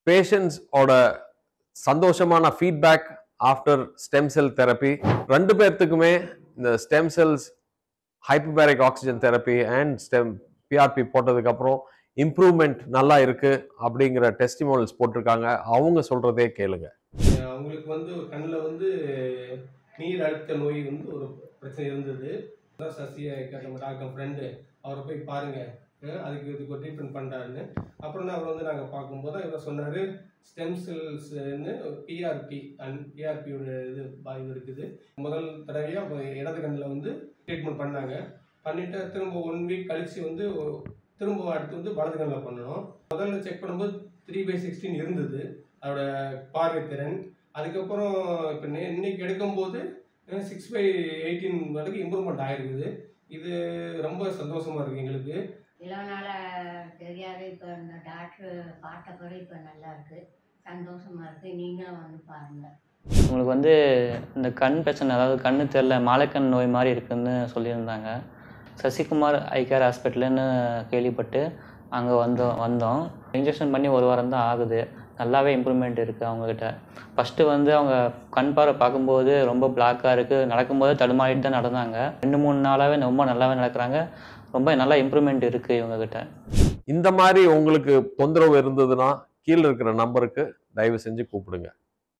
Patients ஓட சந்தோஷமான feedback after stem cell therapy 2 பேர்த்துக்குமே இந்த stem cells hypobaric oxygen therapy and stem PRP போட்டதுக்கு அப்புறம் இம்ப்ரூவ்மெண்ட் நல்லா இருக்கு அப்படிங்கிற டெஸ்டிமோனியல்ஸ் போட்டிருக்காங்க. அவங்க சொல்றதே கேளுங்க. அவங்களுக்கு வந்து கண்ணில் வந்து நீர் அழுத்த நோய் வந்து ஒரு பிரச்சனை இருந்தது. சசியை நம்ம டாக்டர் ஃப்ரெண்டு அவரை போய் பாருங்க, இதுக்கு ஒரு ட்ரீட்மெண்ட் பண்ணுறாருன்னு. அப்புறம் தான் அவர் வந்து நாங்கள் பார்க்கும்போது தான் இவர் சொன்னார், ஸ்டெம் செல்ஸ்ன்னு பிஆர்பியோட இது இருக்குது. முதல் தடவையாக இடது கண்ணில் வந்து ட்ரீட்மெண்ட் பண்ணாங்க. பண்ணிவிட்டு திரும்ப 1 வீக் கழித்து வந்து திரும்ப அடுத்து வந்து வலது கண்ணில் பண்ணணும். முதல்ல செக் பண்ணும்போது 3/16 இருந்தது அதோட பார்வை திறன். அதுக்கப்புறம் இப்போ இன்னைக்கு எடுக்கும்போது 6/18 வரைக்கும் இம்ப்ரூவ்மெண்ட் ஆகிருக்குது. இது ரொம்ப சந்தோஷமாக இருக்குது எங்களுக்கு. இவ்வளோ நாளாக தெரியாது, இப்போ இந்த டாக்டர் பார்த்த பிறகு இப்போ நல்லா இருக்குது, சந்தோஷமாக இருக்குது. நீங்களும் வந்து பாருங்கள். உங்களுக்கு வந்து இந்த கண் பிரச்சனை, அதாவது கண்ணு தெரியல, மாலைக்கண் நோய் மாதிரி இருக்குதுன்னு சொல்லியிருந்தாங்க. சசிகுமார் ஐ கேர் ஹாஸ்பிட்டலுன்னு கேள்விப்பட்டு அங்கே வந்தோம். இன்ஜெக்ஷன் பண்ணி 1 வாரம் தான் ஆகுது. நல்லாவே இம்ப்ரூவ்மெண்ட் இருக்குது அவங்கக்கிட்ட. ஃபஸ்ட்டு வந்து அவங்க கண் பார்வை பார்க்கும்போது ரொம்ப பிளாக்காக இருக்குது, நடக்கும்போது தடுமாறிட்டு தான் நடந்தாங்க. 2-3 நாளாகவே ரொம்ப நல்லாவே நடக்கிறாங்க. ரொம்ப நல்லா இம்ப்ரூவ்மெண்ட் இருக்குது இவங்கக்கிட்ட. இந்த மாதிரி உங்களுக்கு தொந்தரவு இருந்ததுன்னா கீழே இருக்கிற நம்பருக்கு தயவு செஞ்சு கூப்பிடுங்க.